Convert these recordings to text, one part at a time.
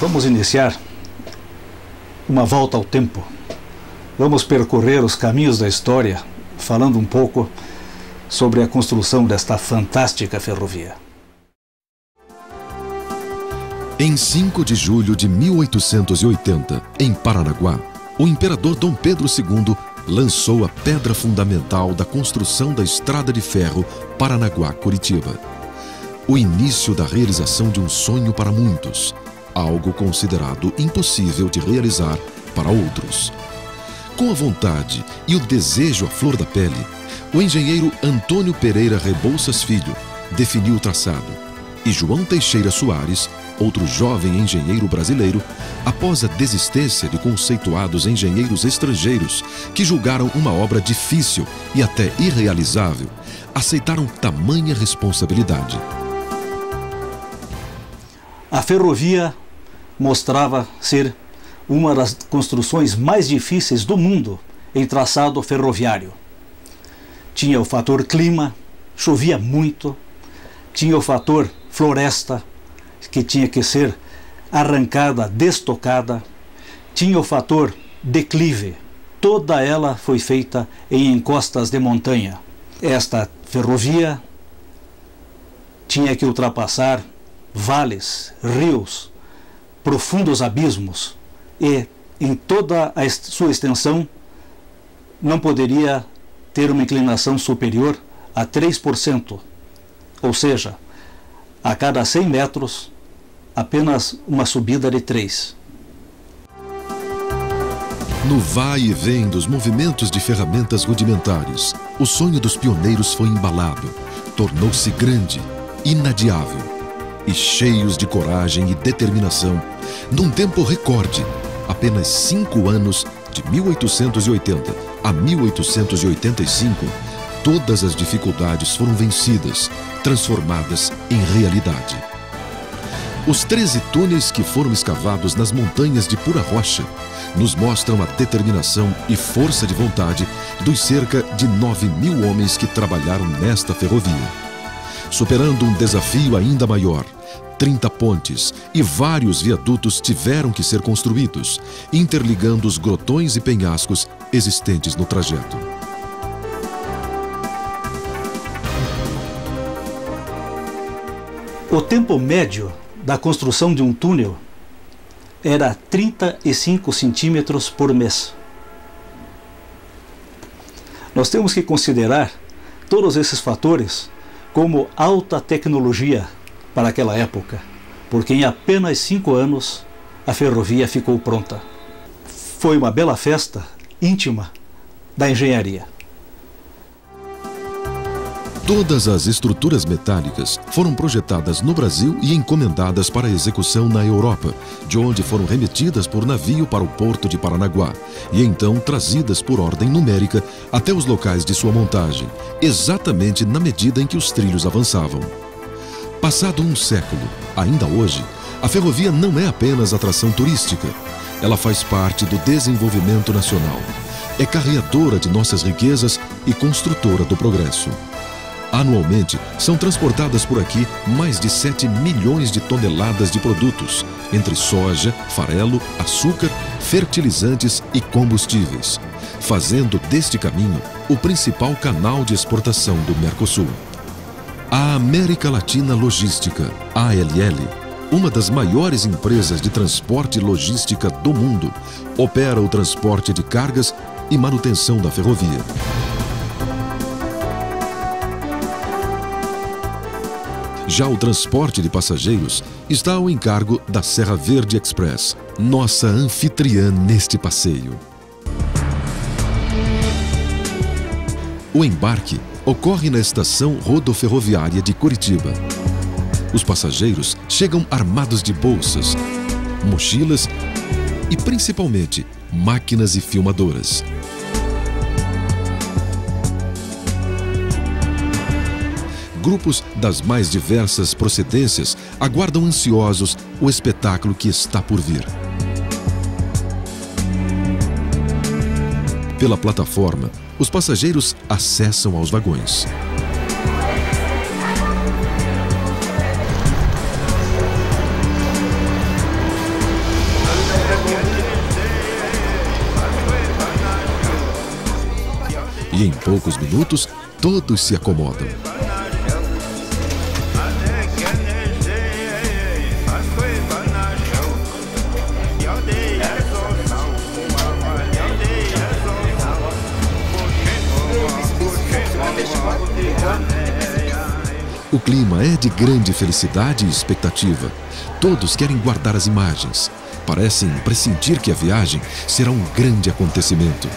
Vamos iniciar uma volta ao tempo. Vamos percorrer os caminhos da história, falando um pouco sobre a construção desta fantástica ferrovia. Em 5 de julho de 1880, em Paranaguá, o imperador Dom Pedro II lançou a pedra fundamental da construção da estrada de ferro Paranaguá-Curitiba. O início da realização de um sonho para muitos, algo considerado impossível de realizar para outros. Com a vontade e o desejo à flor da pele, o engenheiro Antônio Pereira Rebouças Filho definiu o traçado, e João Teixeira Soares, outro jovem engenheiro brasileiro, após a desistência de conceituados engenheiros estrangeiros que julgaram uma obra difícil e até irrealizável, aceitaram tamanha responsabilidade. A ferrovia mostrava ser uma das construções mais difíceis do mundo em traçado ferroviário. Tinha o fator clima, chovia muito, tinha o fator floresta, que tinha que ser arrancada, destocada, tinha o fator declive, toda ela foi feita em encostas de montanha. Esta ferrovia tinha que ultrapassar vales, rios, profundos abismos, e em toda a sua extensão não poderia ter uma inclinação superior a 3%, ou seja, a cada 100 metros, apenas uma subida de 3. No vai e vem dos movimentos de ferramentas rudimentares, o sonho dos pioneiros foi embalado, tornou-se grande, inadiável. E cheios de coragem e determinação, num tempo recorde, apenas 5 anos, de 1880 a 1885, todas as dificuldades foram vencidas, transformadas em realidade. Os 13 túneis que foram escavados nas montanhas de pura rocha nos mostram a determinação e força de vontade dos cerca de 9.000 homens que trabalharam nesta ferrovia. Superando um desafio ainda maior, 30 pontes e vários viadutos tiveram que ser construídos, interligando os grotões e penhascos existentes no trajeto. O tempo médio da construção de um túnel era 35 centímetros por mês. Nós temos que considerar todos esses fatores como alta tecnologia para aquela época, porque em apenas 5 anos a ferrovia ficou pronta. Foi uma bela festa íntima da engenharia. Todas as estruturas metálicas foram projetadas no Brasil e encomendadas para execução na Europa, de onde foram remetidas por navio para o porto de Paranaguá e então trazidas por ordem numérica até os locais de sua montagem, exatamente na medida em que os trilhos avançavam. Passado um século, ainda hoje, a ferrovia não é apenas atração turística. Ela faz parte do desenvolvimento nacional. É carreadora de nossas riquezas e construtora do progresso. Anualmente, são transportadas por aqui mais de 7 milhões de toneladas de produtos, entre soja, farelo, açúcar, fertilizantes e combustíveis, fazendo deste caminho o principal canal de exportação do Mercosul. A América Latina Logística, ALL, uma das maiores empresas de transporte e logística do mundo, opera o transporte de cargas e manutenção da ferrovia. Já o transporte de passageiros está ao encargo da Serra Verde Express, nossa anfitriã neste passeio. O embarque ocorre na estação rodoferroviária de Curitiba. Os passageiros chegam armados de bolsas, mochilas e, principalmente, máquinas e filmadoras. Grupos das mais diversas procedências aguardam ansiosos o espetáculo que está por vir. Pela plataforma, os passageiros acessam aos vagões. e em poucos minutos todos se acomodam. O clima é de grande felicidade e expectativa. Todos querem guardar as imagens. Parecem pressentir que a viagem será um grande acontecimento.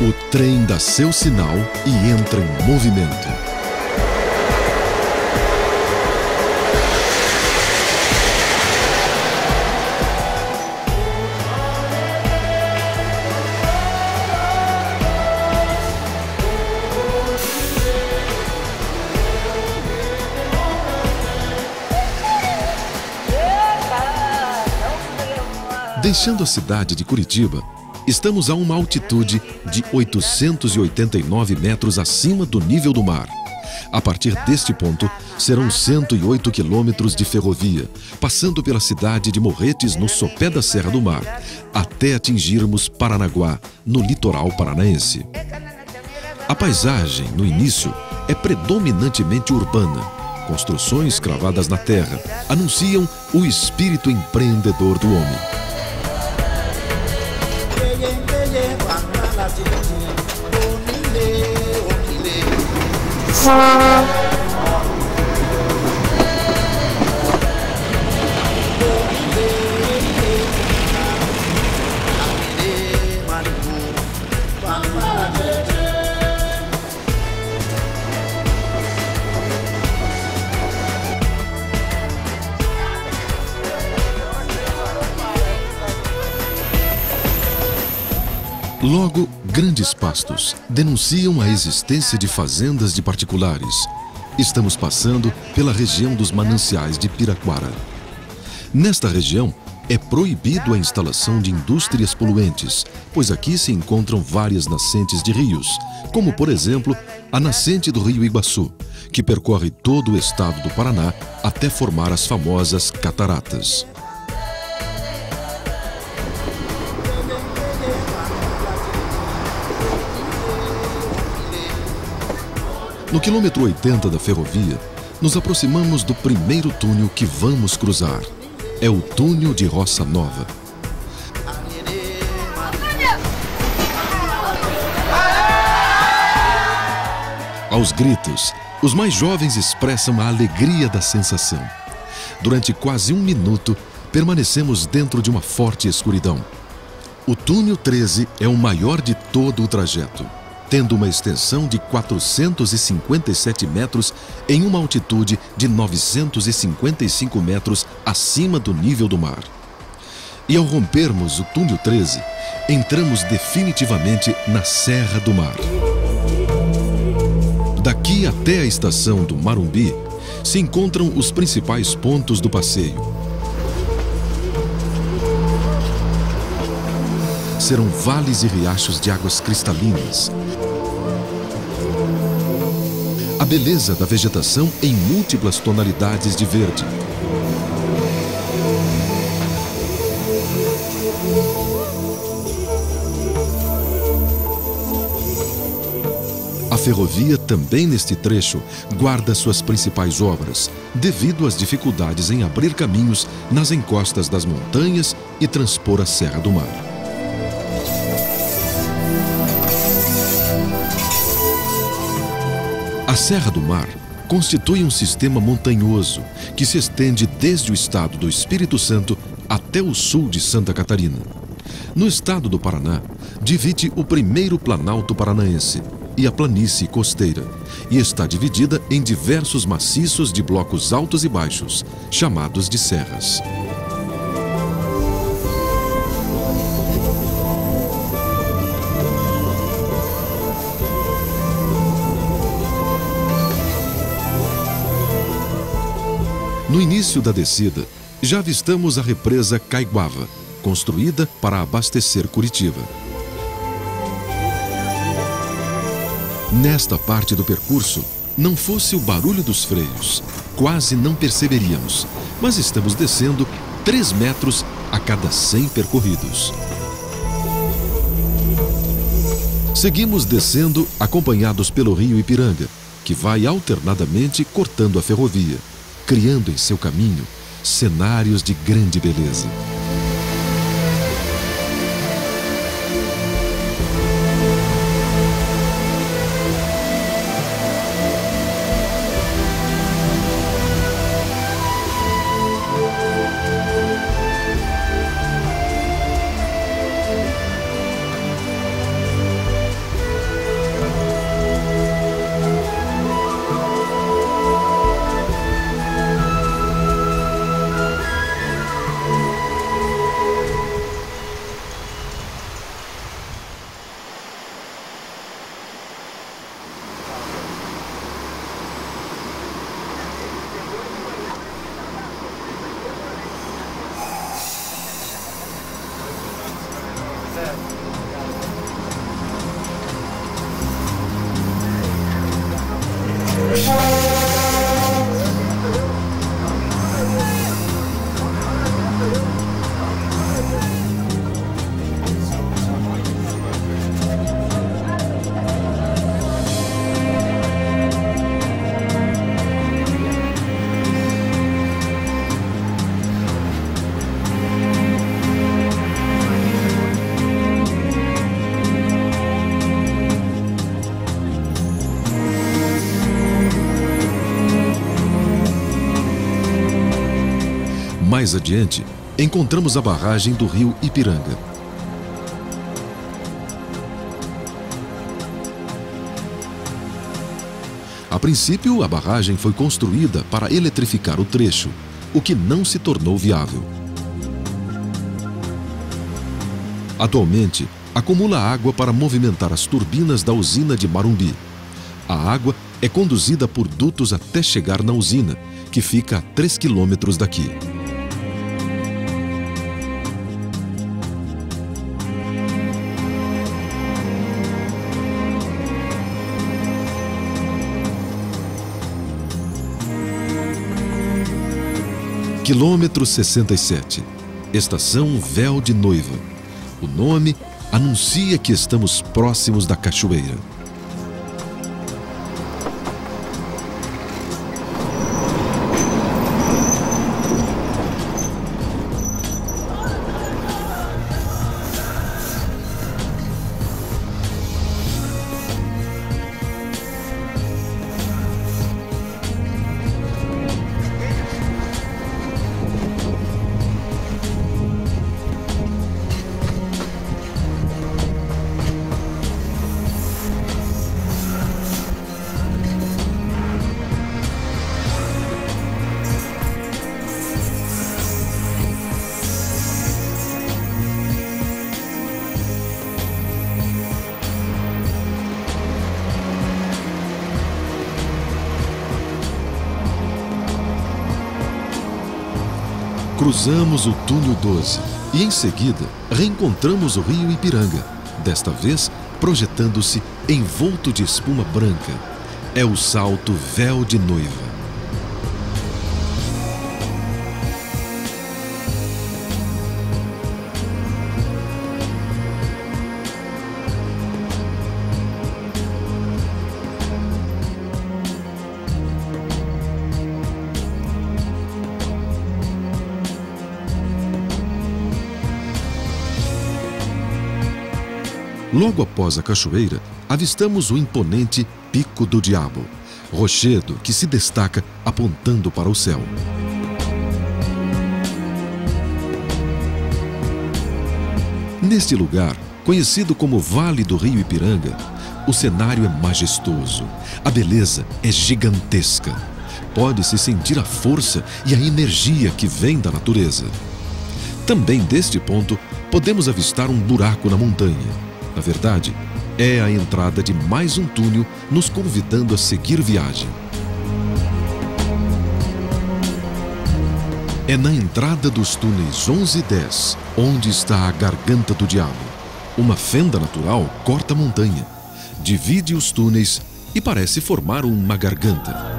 O trem dá seu sinal e entra em movimento. Deixando a cidade de Curitiba, estamos a uma altitude de 889 metros acima do nível do mar. A partir deste ponto, serão 108 quilômetros de ferrovia, passando pela cidade de Morretes, no sopé da Serra do Mar, até atingirmos Paranaguá, no litoral paranaense. A paisagem, no início, é predominantemente urbana. Construções cravadas na terra anunciam o espírito empreendedor do homem. Logo, grandes pastos denunciam a existência de fazendas de particulares. Estamos passando pela região dos mananciais de Piraquara. Nesta região, é proibido a instalação de indústrias poluentes, pois aqui se encontram várias nascentes de rios, como, por exemplo, a nascente do Rio Iguaçu, que percorre todo o estado do Paraná até formar as famosas cataratas. No quilômetro 80 da ferrovia, nos aproximamos do primeiro túnel que vamos cruzar. É o túnel de Roça Nova. Aos gritos, os mais jovens expressam a alegria da sensação. Durante quase 1 minuto, permanecemos dentro de uma forte escuridão. O túnel 13 é o maior de todo o trajeto, tendo uma extensão de 457 metros em uma altitude de 955 metros acima do nível do mar. E ao rompermos o túnel 13, entramos definitivamente na Serra do Mar. Daqui até a estação do Marumbi se encontram os principais pontos do passeio. Serão vales e riachos de águas cristalinas. A beleza da vegetação em múltiplas tonalidades de verde. A ferrovia também neste trecho guarda suas principais obras, devido às dificuldades em abrir caminhos nas encostas das montanhas e transpor a Serra do Mar. A Serra do Mar constitui um sistema montanhoso que se estende desde o estado do Espírito Santo até o sul de Santa Catarina. No estado do Paraná, divide o primeiro Planalto Paranaense e a planície costeira, e está dividida em diversos maciços de blocos altos e baixos, chamados de serras. No início da descida, já avistamos a represa Caiguava, construída para abastecer Curitiba. Nesta parte do percurso, não fosse o barulho dos freios, quase não perceberíamos, mas estamos descendo 3 metros a cada 100 percorridos. Seguimos descendo acompanhados pelo rio Ipiranga, que vai alternadamente cortando a ferrovia, criando em seu caminho cenários de grande beleza. Mais adiante, encontramos a barragem do rio Ipiranga. A princípio, a barragem foi construída para eletrificar o trecho, o que não se tornou viável. Atualmente, acumula água para movimentar as turbinas da usina de Marumbi. A água é conduzida por dutos até chegar na usina, que fica a 3 quilômetros daqui. Quilômetro 67, Estação Véu de Noiva. O nome anuncia que estamos próximos da cachoeira. Cruzamos o túnel 12 e, em seguida, reencontramos o rio Ipiranga, desta vez projetando-se envolto de espuma branca. É o salto Véu de Noiva. Logo após a cachoeira, avistamos o imponente Pico do Diabo, rochedo que se destaca apontando para o céu. Neste lugar, conhecido como Vale do Rio Ipiranga, o cenário é majestoso, a beleza é gigantesca. Pode-se sentir a força e a energia que vem da natureza. Também deste ponto, podemos avistar um buraco na montanha. Na verdade, é a entrada de mais um túnel nos convidando a seguir viagem. É na entrada dos túneis 11 e 10, onde está a Garganta do Diabo. Uma fenda natural corta a montanha, divide os túneis e parece formar uma garganta.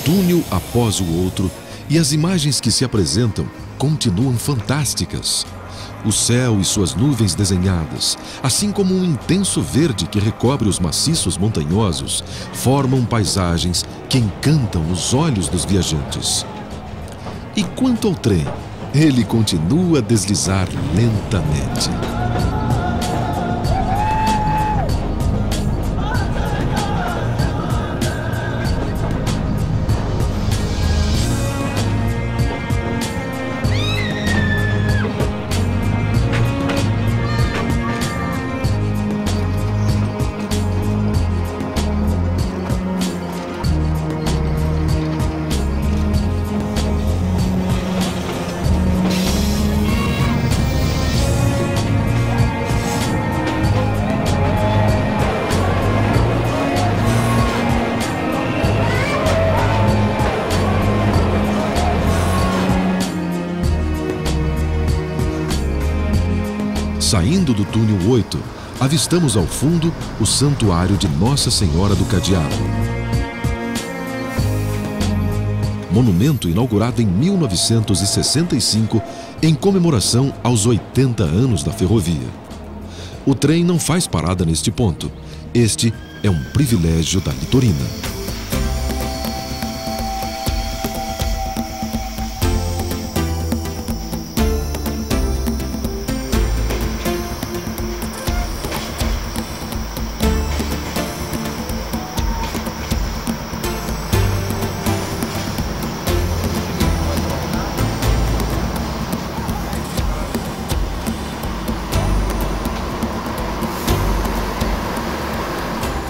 Túnel após o outro, e as imagens que se apresentam continuam fantásticas. O céu e suas nuvens desenhadas, assim como um intenso verde que recobre os maciços montanhosos, formam paisagens que encantam os olhos dos viajantes. E quanto ao trem, ele continua a deslizar lentamente. Saindo do túnel 8, avistamos ao fundo o Santuário de Nossa Senhora do Cadeado. Monumento inaugurado em 1965 em comemoração aos 80 anos da ferrovia. O trem não faz parada neste ponto. Este é um privilégio da litorina.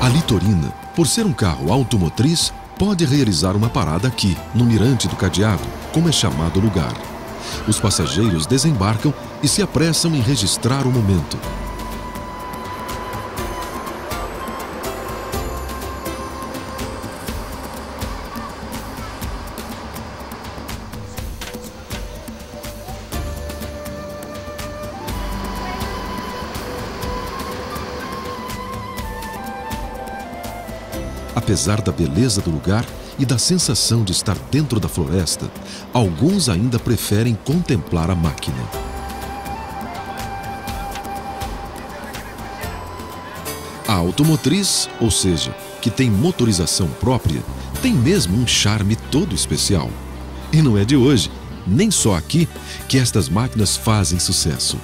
A litorina, por ser um carro automotriz, pode realizar uma parada aqui, no Mirante do Cadeado, como é chamado o lugar. Os passageiros desembarcam e se apressam em registrar o momento. Apesar da beleza do lugar e da sensação de estar dentro da floresta, alguns ainda preferem contemplar a máquina. A automotriz, ou seja, que tem motorização própria, tem mesmo um charme todo especial. E não é de hoje, nem só aqui, que estas máquinas fazem sucesso.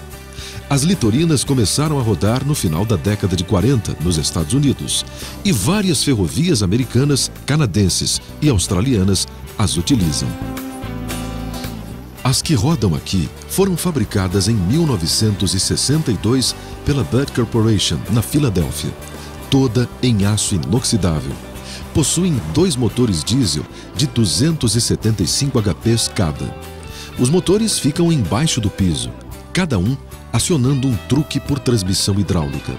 As litorinas começaram a rodar no final da década de 40 nos Estados Unidos e várias ferrovias americanas, canadenses e australianas as utilizam. As que rodam aqui foram fabricadas em 1962 pela Budd Corporation, na Filadélfia, toda em aço inoxidável. Possuem 2 motores diesel de 275 HPs cada. Os motores ficam embaixo do piso, cada um acionando um truque por transmissão hidráulica.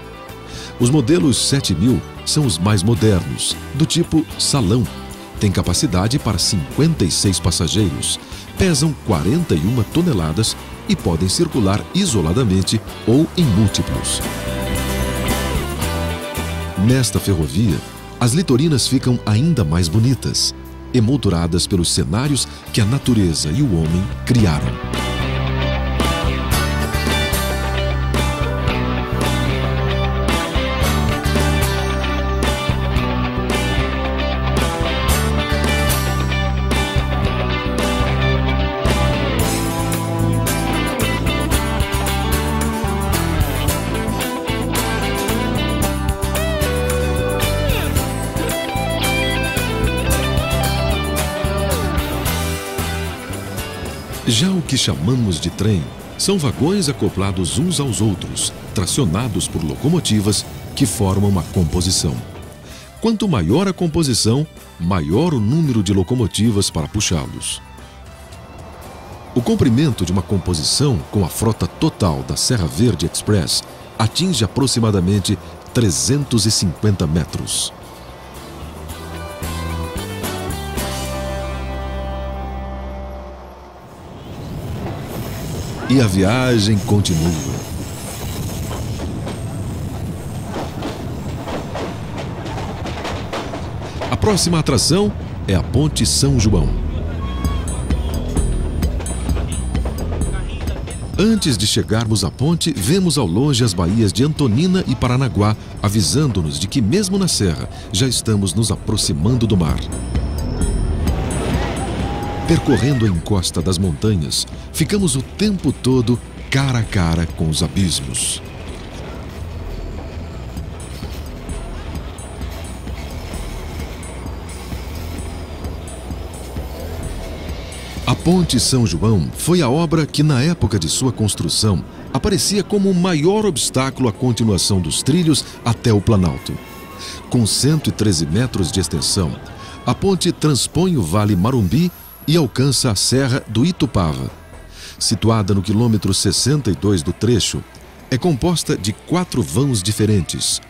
Os modelos 7000 são os mais modernos, do tipo salão. Tem capacidade para 56 passageiros, pesam 41 toneladas e podem circular isoladamente ou em múltiplos. Nesta ferrovia, as litorinas ficam ainda mais bonitas, emolduradas pelos cenários que a natureza e o homem criaram. Já o que chamamos de trem são vagões acoplados uns aos outros, tracionados por locomotivas que formam uma composição. Quanto maior a composição, maior o número de locomotivas para puxá-los. O comprimento de uma composição com a frota total da Serra Verde Express atinge aproximadamente 350 metros. E a viagem continua. A próxima atração é a Ponte São João. Antes de chegarmos à ponte, vemos ao longe as baías de Antonina e Paranaguá, avisando-nos de que, mesmo na serra, já estamos nos aproximando do mar. Percorrendo a encosta das montanhas, ficamos o tempo todo cara a cara com os abismos. A Ponte São João foi a obra que, na época de sua construção, aparecia como o maior obstáculo à continuação dos trilhos até o Planalto. Com 113 metros de extensão, a ponte transpõe o Vale Marumbi e alcança a Serra do Itupava. Situada no quilômetro 62 do trecho, é composta de 4 vãos diferentes.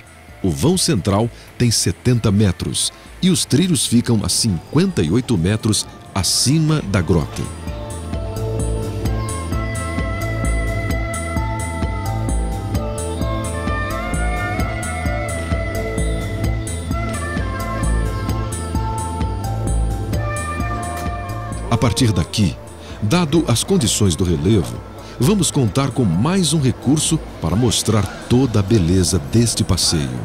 O vão central tem 70 metros e os trilhos ficam a 58 metros acima da grota. A partir daqui, dado as condições do relevo, vamos contar com mais um recurso para mostrar toda a beleza deste passeio.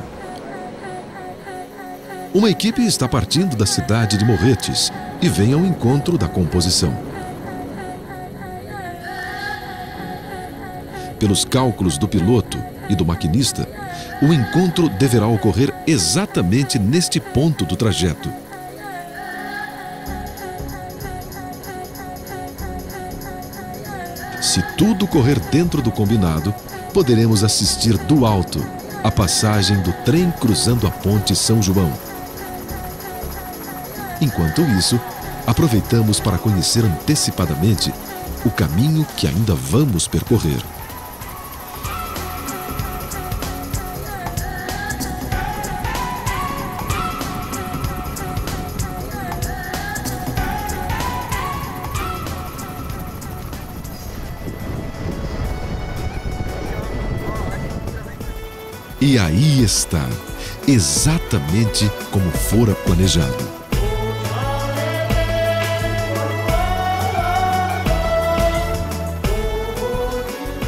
Uma equipe está partindo da cidade de Morretes e vem ao encontro da composição. Pelos cálculos do piloto e do maquinista, o encontro deverá ocorrer exatamente neste ponto do trajeto. Se tudo correr dentro do combinado, poderemos assistir do alto a passagem do trem cruzando a Ponte São João. Enquanto isso, aproveitamos para conhecer antecipadamente o caminho que ainda vamos percorrer. E aí está, exatamente como fora planejado.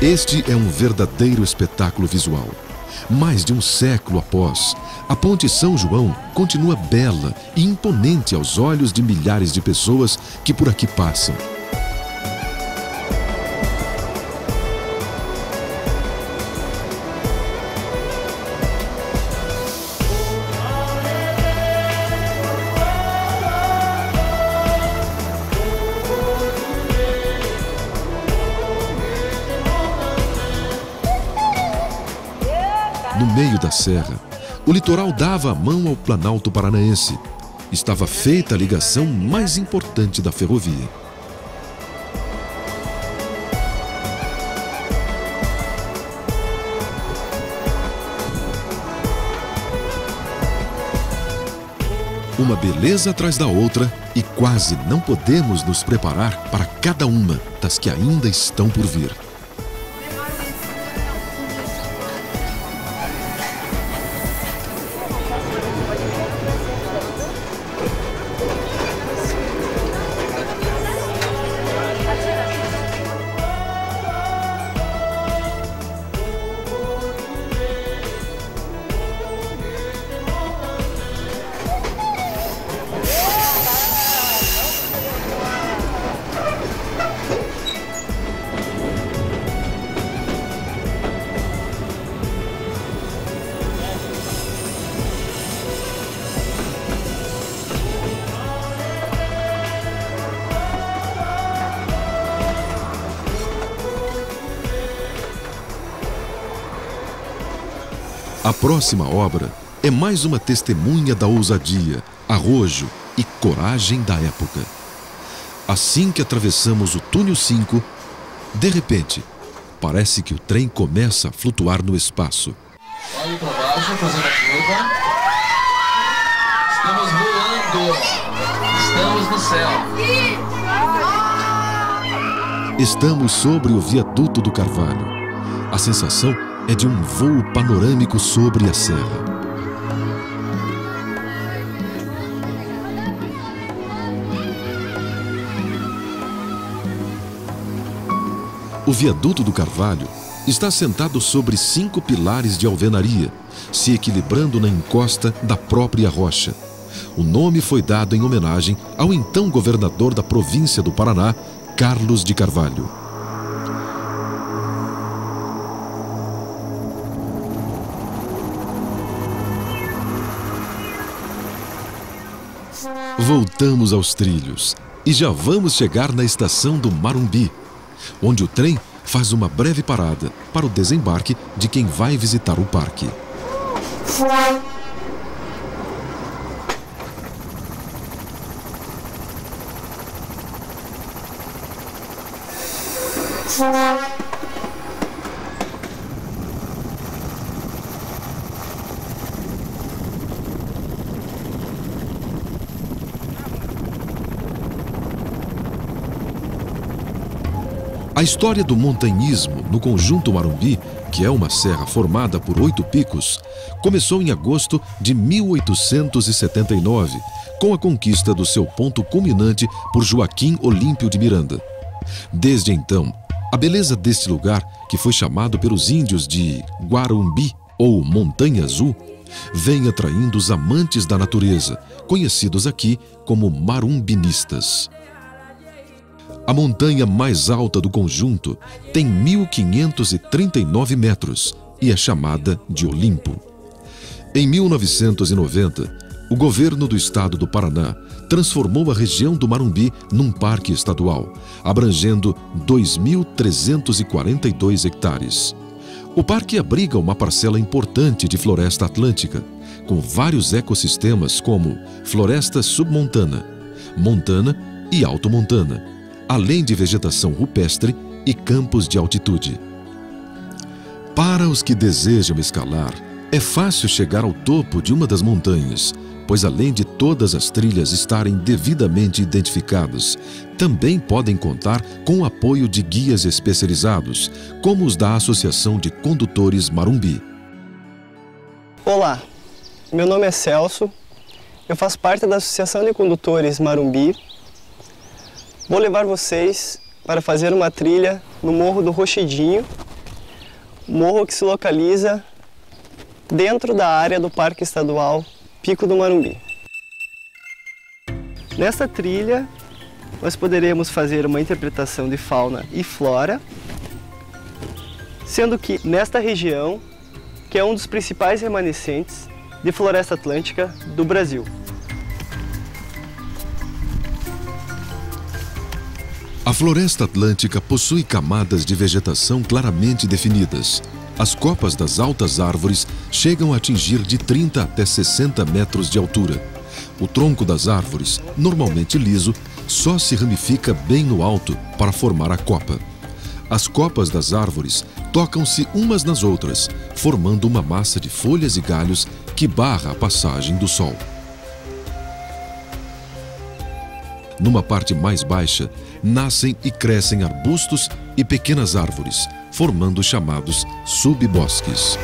Este é um verdadeiro espetáculo visual. Mais de um século após, a Ponte São João continua bela e imponente aos olhos de milhares de pessoas que por aqui passam. No meio da serra, o litoral dava a mão ao Planalto Paranaense. Estava feita a ligação mais importante da ferrovia. Uma beleza atrás da outra e quase não podemos nos preparar para cada uma das que ainda estão por vir. A próxima obra é mais uma testemunha da ousadia, arrojo e coragem da época. Assim que atravessamos o túnel 5, de repente, parece que o trem começa a flutuar no espaço. Olhe para baixo, fazendo a curva. Estamos voando. Estamos no céu. Estamos sobre o viaduto do Carvalho. A sensação é de um voo panorâmico sobre a serra. O viaduto do Carvalho está assentado sobre 5 pilares de alvenaria, se equilibrando na encosta da própria rocha. O nome foi dado em homenagem ao então governador da província do Paraná, Carlos de Carvalho. Voltamos aos trilhos e já vamos chegar na estação do Marumbi, onde o trem faz uma breve parada para o desembarque de quem vai visitar o parque. A história do montanhismo no Conjunto Marumbi, que é uma serra formada por 8 picos, começou em agosto de 1879, com a conquista do seu ponto culminante por Joaquim Olímpio de Miranda. Desde então, a beleza deste lugar, que foi chamado pelos índios de Guarumbi, ou Montanha Azul, vem atraindo os amantes da natureza, conhecidos aqui como marumbinistas. A montanha mais alta do conjunto tem 1.539 metros e é chamada de Olimpo. Em 1990, o governo do estado do Paraná transformou a região do Marumbi num parque estadual, abrangendo 2.342 hectares. O parque abriga uma parcela importante de floresta atlântica, com vários ecossistemas como floresta submontana, montana e altomontana, além de vegetação rupestre e campos de altitude. Para os que desejam escalar, é fácil chegar ao topo de uma das montanhas, pois além de todas as trilhas estarem devidamente identificadas, também podem contar com o apoio de guias especializados, como os da Associação de Condutores Marumbi. Olá, meu nome é Celso, eu faço parte da Associação de Condutores Marumbi. Vou levar vocês para fazer uma trilha no Morro do Rochedinho, morro que se localiza dentro da área do Parque Estadual Pico do Marumbi. Nesta trilha, nós poderemos fazer uma interpretação de fauna e flora, sendo que nesta região, que é um dos principais remanescentes de floresta atlântica do Brasil. A floresta atlântica possui camadas de vegetação claramente definidas. As copas das altas árvores chegam a atingir de 30 até 60 metros de altura. O tronco das árvores, normalmente liso, só se ramifica bem no alto para formar a copa. As copas das árvores tocam-se umas nas outras, formando uma massa de folhas e galhos que barra a passagem do sol. Numa parte mais baixa, nascem e crescem arbustos e pequenas árvores, formando os chamados subbosques.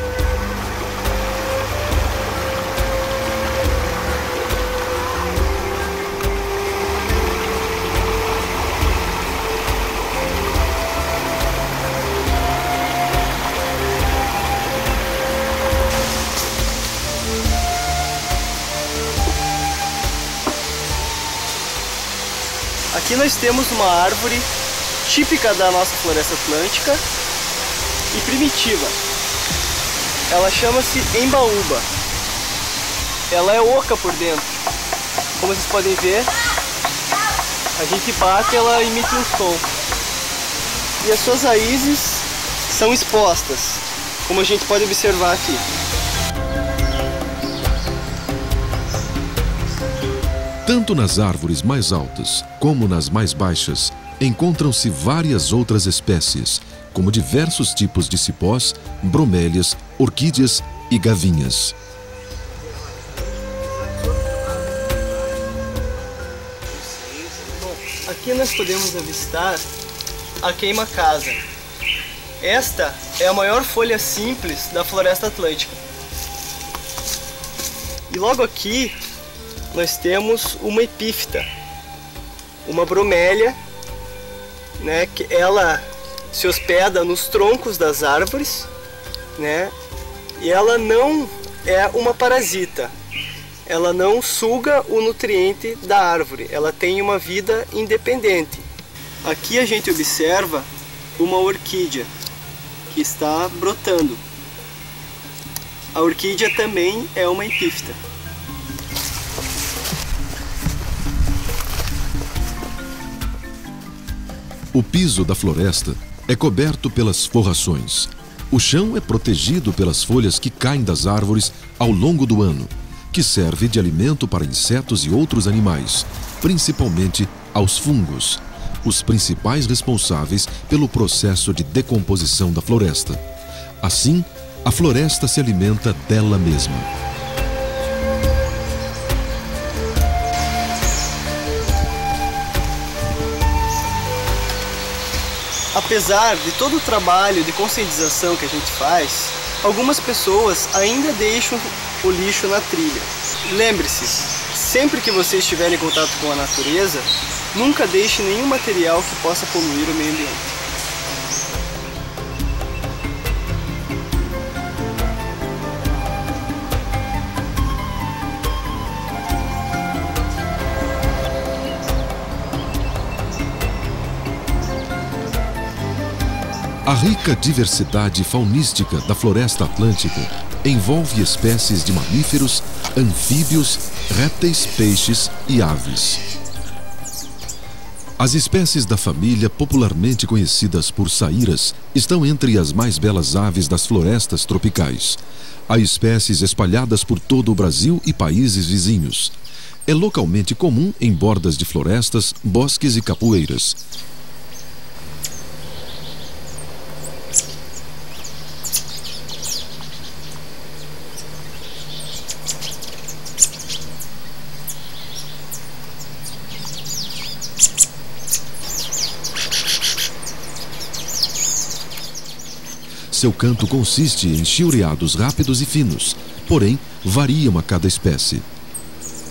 Aqui nós temos uma árvore típica da nossa floresta atlântica e primitiva. Ela chama-se embaúba. Ela é oca por dentro. Como vocês podem ver, a gente bate e ela emite um som. E as suas raízes são expostas, como a gente pode observar aqui. Tanto nas árvores mais altas como nas mais baixas, encontram-se várias outras espécies, como diversos tipos de cipós, bromélias, orquídeas e gavinhas. Aqui nós podemos avistar a queima-casa. Esta é a maior folha simples da floresta atlântica. E logo aqui nós temos uma epífita, uma bromélia, né, que ela se hospeda nos troncos das árvores, né, e ela não é uma parasita. Ela não suga o nutriente da árvore, ela tem uma vida independente. Aqui a gente observa uma orquídea que está brotando. A orquídea também é uma epífita. O piso da floresta é coberto pelas forrações. O chão é protegido pelas folhas que caem das árvores ao longo do ano, que serve de alimento para insetos e outros animais, principalmente aos fungos, os principais responsáveis pelo processo de decomposição da floresta. Assim, a floresta se alimenta dela mesma. Apesar de todo o trabalho de conscientização que a gente faz, algumas pessoas ainda deixam o lixo na trilha. Lembre-se, sempre que você estiver em contato com a natureza, nunca deixe nenhum material que possa poluir o meio ambiente. A rica diversidade faunística da floresta atlântica envolve espécies de mamíferos, anfíbios, répteis, peixes e aves. As espécies da família, popularmente conhecidas por saíras, estão entre as mais belas aves das florestas tropicais. Há espécies espalhadas por todo o Brasil e países vizinhos. É localmente comum em bordas de florestas, bosques e capoeiras. Seu canto consiste em chilreados rápidos e finos, porém variam a cada espécie.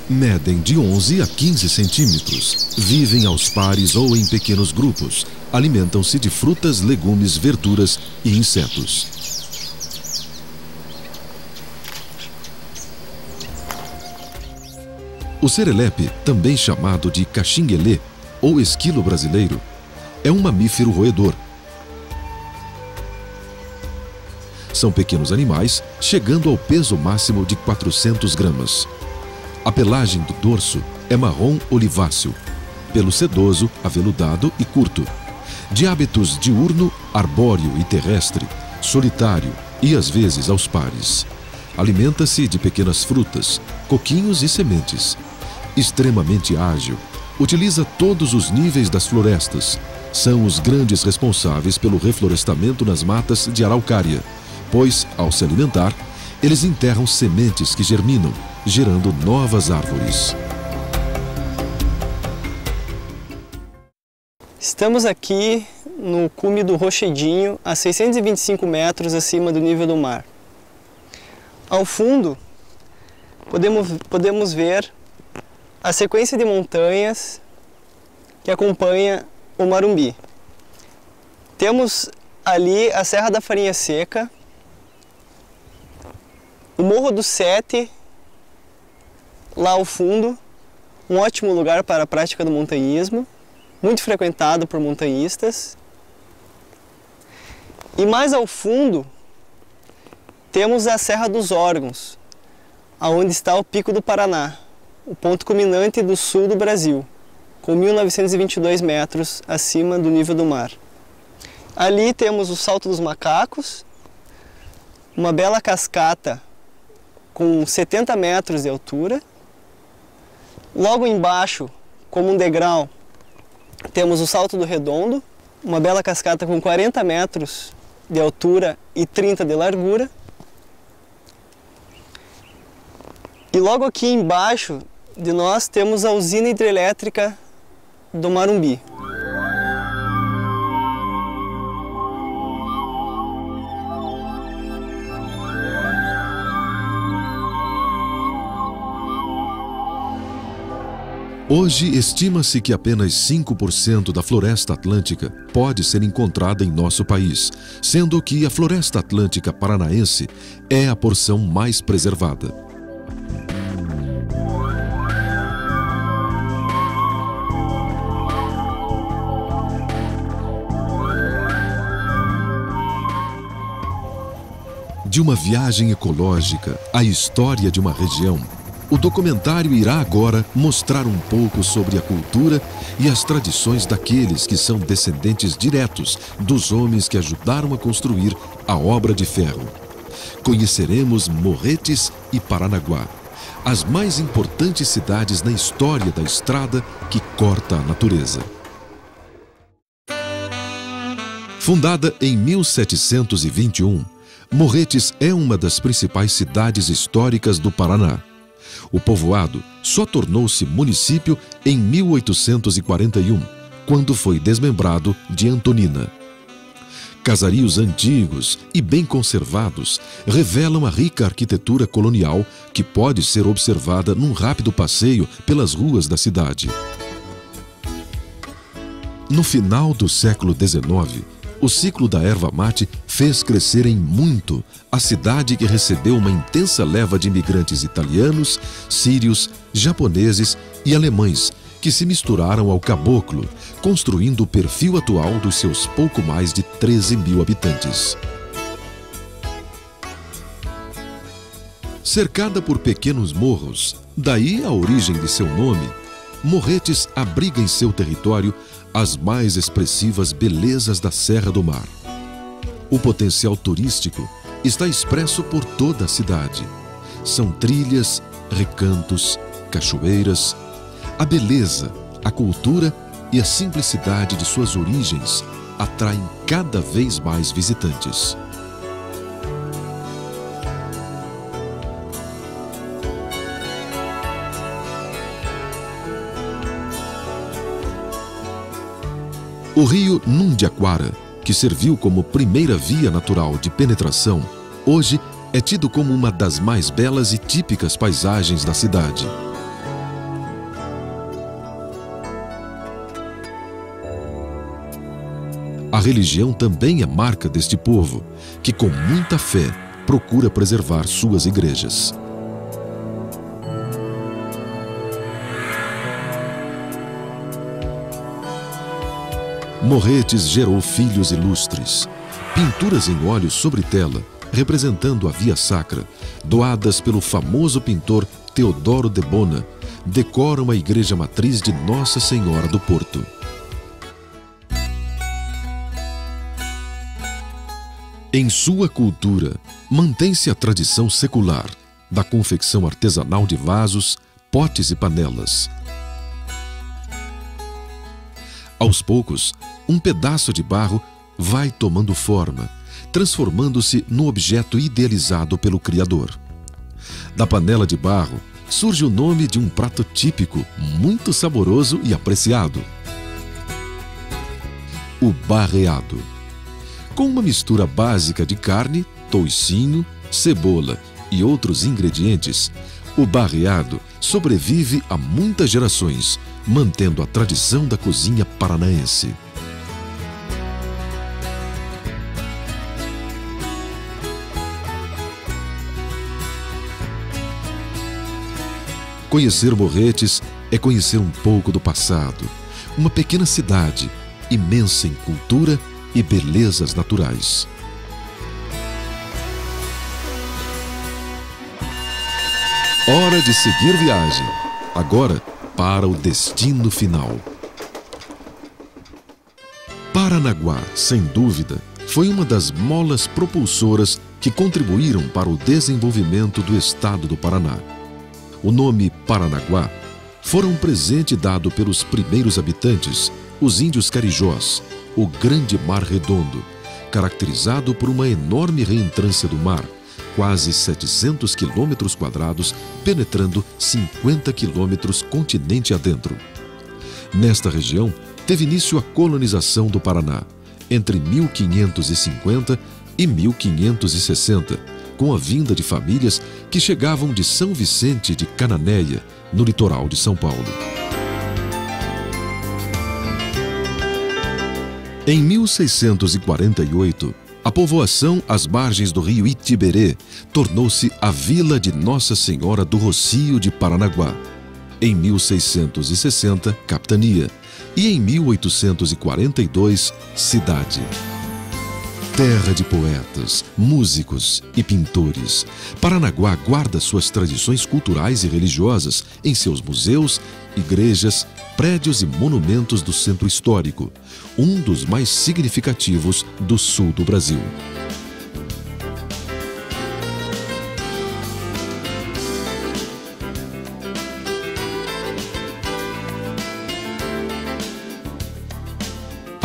Medem de 11 a 15 centímetros, vivem aos pares ou em pequenos grupos, alimentam-se de frutas, legumes, verduras e insetos. O serelepe, também chamado de caxinguelê ou esquilo brasileiro, é um mamífero roedor. São pequenos animais, chegando ao peso máximo de 400 gramas. A pelagem do dorso é marrom oliváceo, pelo sedoso, aveludado e curto. De hábitos diurno, arbóreo e terrestre, solitário e às vezes aos pares. Alimenta-se de pequenas frutas, coquinhos e sementes. Extremamente ágil, utiliza todos os níveis das florestas. São os grandes responsáveis pelo reflorestamento nas matas de araucária, pois, ao se alimentar, eles enterram sementes que germinam, gerando novas árvores. Estamos aqui no cume do Rochedinho, a 625 metros acima do nível do mar. Ao fundo, podemos ver a sequência de montanhas que acompanha o Marumbi. Temos ali a Serra da Farinha Seca, o Morro do Sete, lá ao fundo, um ótimo lugar para a prática do montanhismo, muito frequentado por montanhistas. E mais ao fundo, temos a Serra dos Órgãos, aonde está o Pico do Paraná, o ponto culminante do sul do Brasil, com 1922 metros acima do nível do mar. Ali temos o Salto dos Macacos, uma bela cascata com 70 metros de altura, Logo embaixo, como um degrau, temos o Salto do Redondo, uma bela cascata com 40 metros de altura e 30 de largura. E logo aqui embaixo de nós temos a usina hidrelétrica do Marumbi. Hoje, estima-se que apenas 5% da floresta atlântica pode ser encontrada em nosso país, sendo que a floresta atlântica paranaense é a porção mais preservada. De uma viagem ecológica à história de uma região, o documentário irá agora mostrar um pouco sobre a cultura e as tradições daqueles que são descendentes diretos dos homens que ajudaram a construir a obra de ferro. Conheceremos Morretes e Paranaguá, as mais importantes cidades na história da estrada que corta a natureza. Fundada em 1721, Morretes é uma das principais cidades históricas do Paraná. O povoado só tornou-se município em 1841, quando foi desmembrado de Antonina. Casarios antigos e bem conservados revelam a rica arquitetura colonial que pode ser observada num rápido passeio pelas ruas da cidade. No final do século XIX, o ciclo da erva mate fez crescer em muito a cidade, que recebeu uma intensa leva de imigrantes italianos, sírios, japoneses e alemães que se misturaram ao caboclo, construindo o perfil atual dos seus pouco mais de 13 mil habitantes. Cercada por pequenos morros, daí a origem de seu nome, Morretes abriga em seu território as mais expressivas belezas da Serra do Mar. O potencial turístico está expresso por toda a cidade. São trilhas, recantos, cachoeiras. A beleza, a cultura e a simplicidade de suas origens atraem cada vez mais visitantes. O rio Nundiaquara, que serviu como primeira via natural de penetração, hoje é tido como uma das mais belas e típicas paisagens da cidade. A religião também é marca deste povo, que com muita fé procura preservar suas igrejas. Morretes gerou filhos ilustres. Pinturas em óleo sobre tela, representando a Via Sacra, doadas pelo famoso pintor Teodoro de Bona, decoram a igreja matriz de Nossa Senhora do Porto. Em sua cultura, mantém-se a tradição secular da confecção artesanal de vasos, potes e panelas. Aos poucos, um pedaço de barro vai tomando forma, transformando-se no objeto idealizado pelo Criador. Da panela de barro surge o nome de um prato típico, muito saboroso e apreciado: o barreado. Com uma mistura básica de carne, toucinho, cebola e outros ingredientes, o barreado sobrevive a muitas gerações, mantendo a tradição da cozinha paranaense. Conhecer Morretes é conhecer um pouco do passado, uma pequena cidade, imensa em cultura e belezas naturais. Hora de seguir viagem, agora para o destino final. Paranaguá, sem dúvida, foi uma das molas propulsoras que contribuíram para o desenvolvimento do estado do Paraná. O nome Paranaguá foram um presente dado pelos primeiros habitantes, os índios carijós, o Grande Mar Redondo, caracterizado por uma enorme reentrância do mar, quase 700 quilômetros quadrados, penetrando 50 quilômetros continente adentro. Nesta região, teve início a colonização do Paraná, entre 1550 e 1560, com a vinda de famílias que chegavam de São Vicente de Cananéia, no litoral de São Paulo. Em 1648, a povoação às margens do rio Itiberê tornou-se a Vila de Nossa Senhora do Rocio de Paranaguá. Em 1660, capitania, e em 1842, cidade. Terra de poetas, músicos e pintores, Paranaguá guarda suas tradições culturais e religiosas em seus museus, igrejas, prédios e monumentos do centro histórico, um dos mais significativos do sul do Brasil.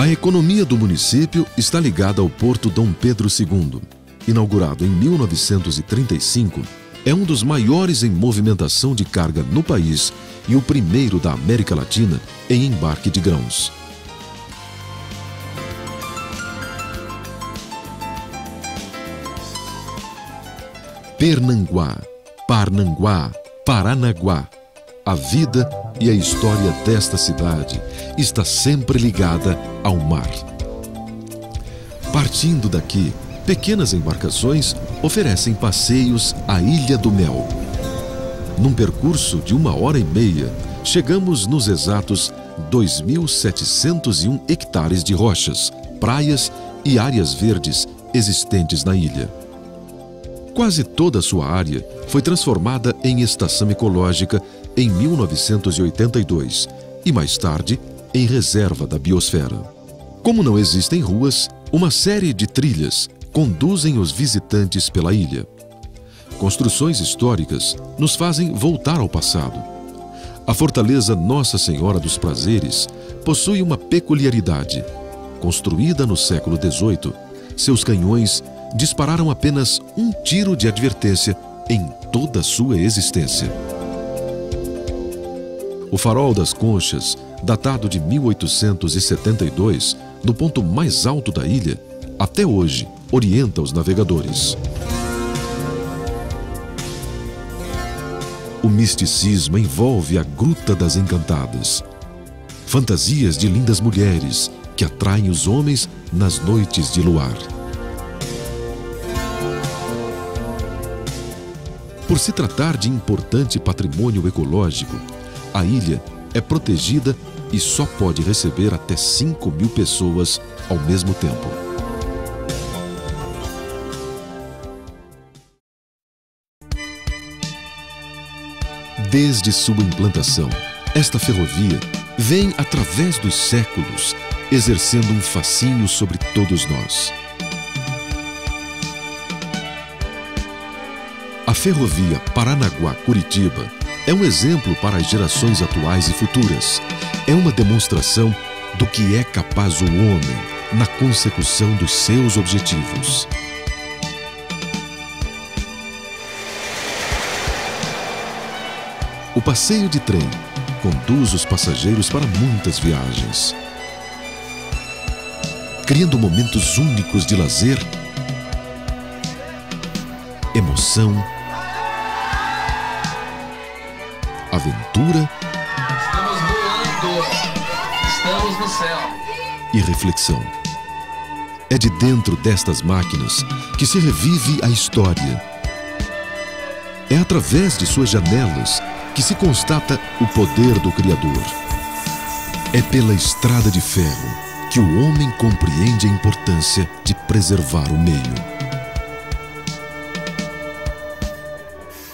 A economia do município está ligada ao Porto Dom Pedro II. Inaugurado em 1935, é um dos maiores em movimentação de carga no país e o primeiro da América Latina em embarque de grãos. Pernanguá, Parnanguá, Paranaguá. A vida e a história desta cidade está sempre ligada ao mar. Partindo daqui, pequenas embarcações oferecem passeios à Ilha do Mel. Num percurso de 1h30, chegamos nos exatos 2.701 hectares de rochas, praias e áreas verdes existentes na ilha. Quase toda a sua área foi transformada em estação ecológica em 1982 e mais tarde em reserva da biosfera. Como não existem ruas, uma série de trilhas conduzem os visitantes pela ilha. Construções históricas nos fazem voltar ao passado. A fortaleza Nossa Senhora dos Prazeres possui uma peculiaridade. Construída no século XVIII, seus canhões dispararam apenas um tiro de advertência em toda a sua existência. O Farol das Conchas, datado de 1872, no ponto mais alto da ilha, até hoje orienta os navegadores. O misticismo envolve a Gruta das Encantadas. Fantasias de lindas mulheres que atraem os homens nas noites de luar. Por se tratar de importante patrimônio ecológico, a ilha é protegida e só pode receber até 5.000 pessoas ao mesmo tempo. Desde sua implantação, esta ferrovia vem, através dos séculos, exercendo um fascínio sobre todos nós. A ferrovia Paranaguá-Curitiba é um exemplo para as gerações atuais e futuras. É uma demonstração do que é capaz o homem na consecução dos seus objetivos. O passeio de trem conduz os passageiros para muitas viagens, criando momentos únicos de lazer, emoção, aventura Estamos voando. Estamos no céu. e reflexão. É de dentro destas máquinas que se revive a história. É através de suas janelas que se constata o poder do Criador. É pela estrada de ferro que o homem compreende a importância de preservar o meio.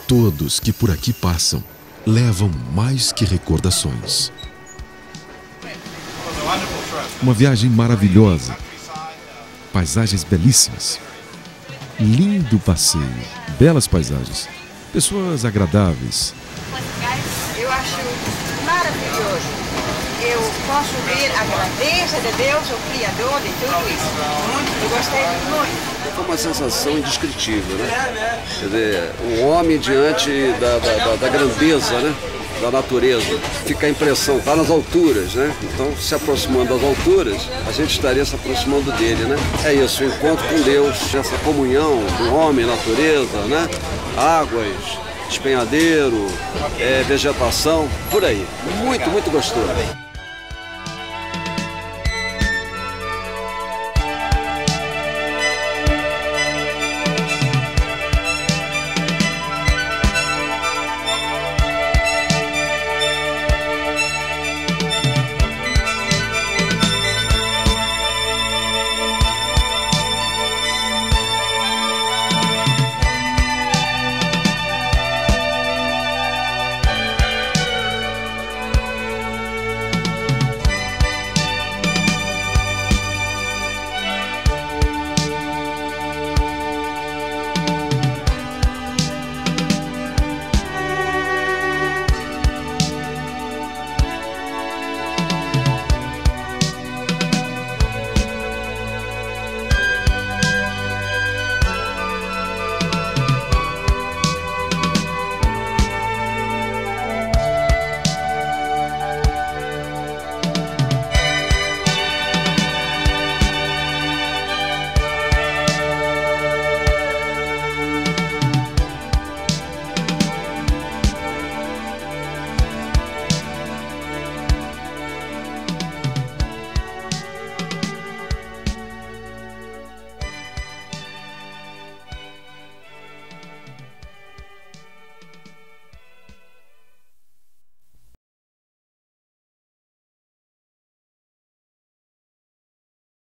Todos que por aqui passam levam mais que recordações. Uma viagem maravilhosa, paisagens belíssimas, lindo passeio, belas paisagens, pessoas agradáveis. Eu acho maravilhoso. Eu posso ver a grandeza de Deus, o Criador de tudo isso. Eu gostei muito. Foi uma sensação indescritível, né? Quer dizer, um homem diante da grandeza, né? Da natureza. Fica a impressão, está nas alturas, né? Então, se aproximando das alturas, a gente estaria se aproximando dele, né? É isso, o encontro com Deus, essa comunhão do homem, natureza, né? Águas, despenhadeiro, vegetação, por aí. Muito, muito gostoso.